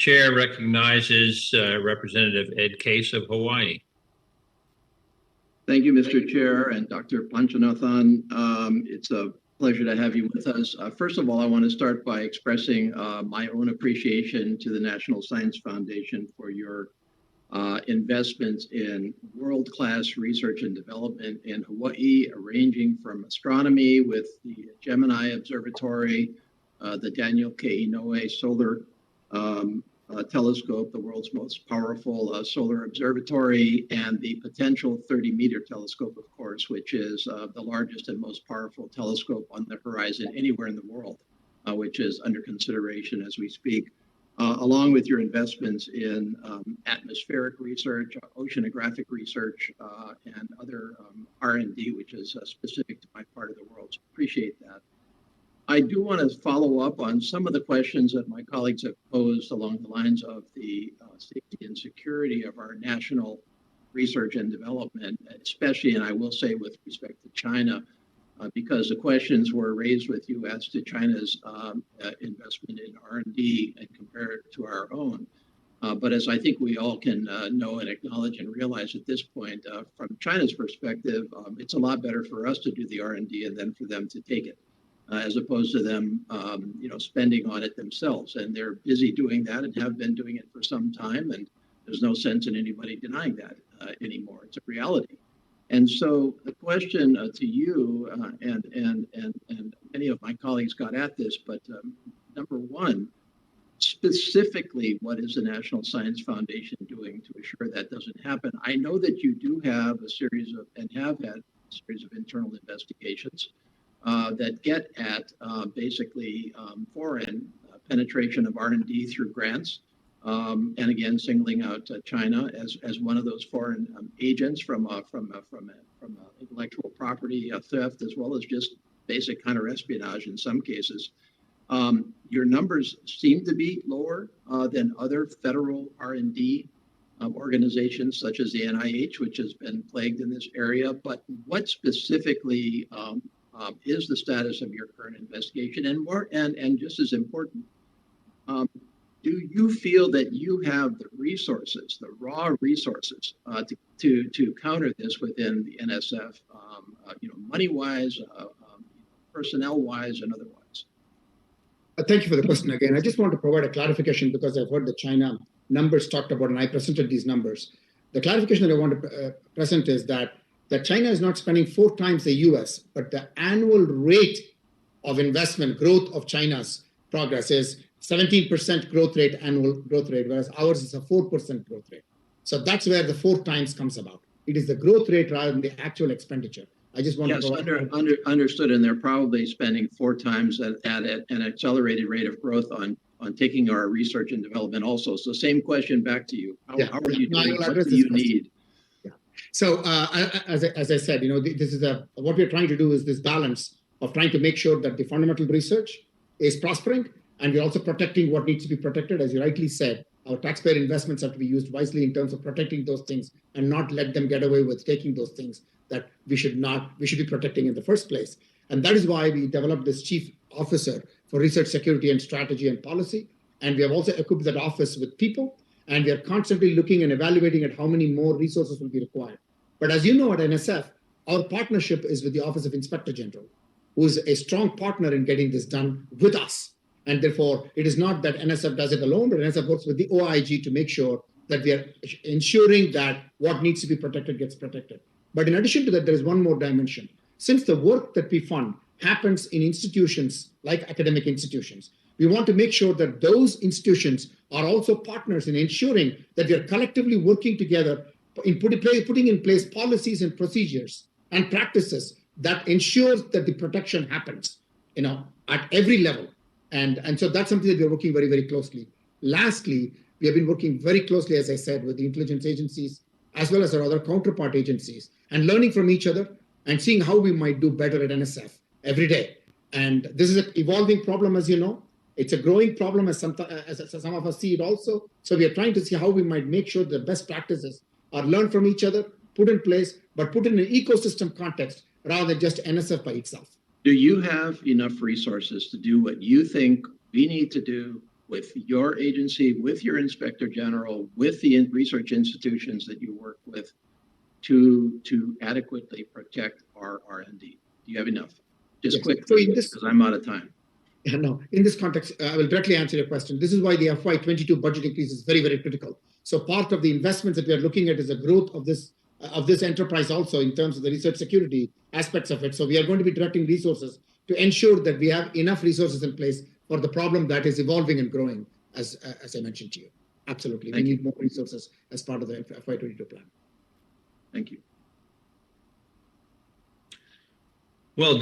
Chair recognizes Representative Ed Case of Hawaii. Thank you, Mr. Chair and Dr. Panchanathan. It's a pleasure to have you with us. First of all, I want to start by expressing my own appreciation to the National Science Foundation for your investments in world-class research and development in Hawaii, ranging from astronomy with the Gemini Observatory, the Daniel K. Inouye Solar Telescope, the world's most powerful solar observatory, and the potential 30-meter telescope, of course, which is the largest and most powerful telescope on the horizon anywhere in the world, which is under consideration as we speak, along with your investments in atmospheric research, oceanographic research, and other R&D, which is specific to my part of the world. So appreciate that. I do want to follow up on some of the questions that my colleagues have posed along the lines of the safety and security of our national research and development, especially, and I will say with respect to China, because the questions were raised with you as to China's investment in R&D and compare it to our own. But as I think we all can know and acknowledge and realize at this point, from China's perspective, it's a lot better for us to do the R&D and then for them to take it. As opposed to them, spending on it themselves. And they're busy doing that and have been doing it for some time. And there's no sense in anybody denying that anymore. It's a reality. And so the question to you and many of my colleagues got at this, but number one, specifically, what is the National Science Foundation doing to assure that doesn't happen? I know that you do have a series of, and have had a series of internal investigations that get at basically foreign penetration of R&D through grants, and again singling out China as one of those foreign agents from intellectual property theft, as well as just basic counterespionage in some cases. Your numbers seem to be lower than other federal R&D organizations such as the NIH, which has been plagued in this area. But what specifically is the status of your current investigation? And just as important, do you feel that you have the resources, the raw resources, to counter this within the NSF, money-wise, personnel-wise, and otherwise? Thank you for the question again. I just want to provide a clarification because I've heard the China numbers talked about, and I presented these numbers. The clarification that I want to present is that China is not spending 4 times the US, but the annual rate of investment growth of China's progress is 17% growth rate, annual growth rate, whereas ours is a 4% growth rate. So that's where the 4 times comes about. It is the growth rate rather than the actual expenditure. I just want to understood, and they're probably spending 4 times at an accelerated rate of growth on taking our research and development also. So same question back to you. How are you doing? What do you need? So as I said, this is what we're trying to do is this balance of trying to make sure that the fundamental research is prospering, and we're also protecting what needs to be protected. As you rightly said, our taxpayer investments have to be used wisely in terms of protecting those things and not let them get away with taking those things that we should be protecting in the first place. And that is why we developed this chief officer for research, security, and strategy and policy. And we have also equipped that office with people. And we are constantly looking and evaluating at how many more resources will be required. But as you know, at NSF, our partnership is with the Office of Inspector General, who is a strong partner in getting this done with us. And therefore, it is not that NSF does it alone, but NSF works with the OIG to make sure that we are ensuring that what needs to be protected gets protected. But in addition to that, there is one more dimension. Since the work that we fund happens in institutions like academic institutions, we want to make sure that those institutions are also partners in ensuring that we are collectively working together in putting in place policies and procedures and practices that ensures that the protection happens, at every level. And so that's something that we're working very, very closely. Lastly, we have been working very closely, as I said, with the intelligence agencies, as well as our other counterpart agencies, and learning from each other and seeing how we might do better at NSF every day. And this is an evolving problem, as you know. It's a growing problem as some of us see it also. So we are trying to see how we might make sure the best practices are learned from each other, put in place, but put in an ecosystem context rather than just NSF by itself. Do you have enough resources to do what you think we need to do with your agency, with your inspector general, with the research institutions that you work with to adequately protect our R&D? Do you have enough? Just Yes. quick, So in this, because I'm out of time. no, in this context, I will directly answer your question. This is why the FY22 budget increase is very, very critical. So part of the investments that we are looking at is the growth of this enterprise also in terms of the research security aspects of it. So we are going to be directing resources to ensure that we have enough resources in place for the problem that is evolving and growing, as I mentioned to you. Absolutely. We need more resources as part of the FY22 plan. Thank you. Well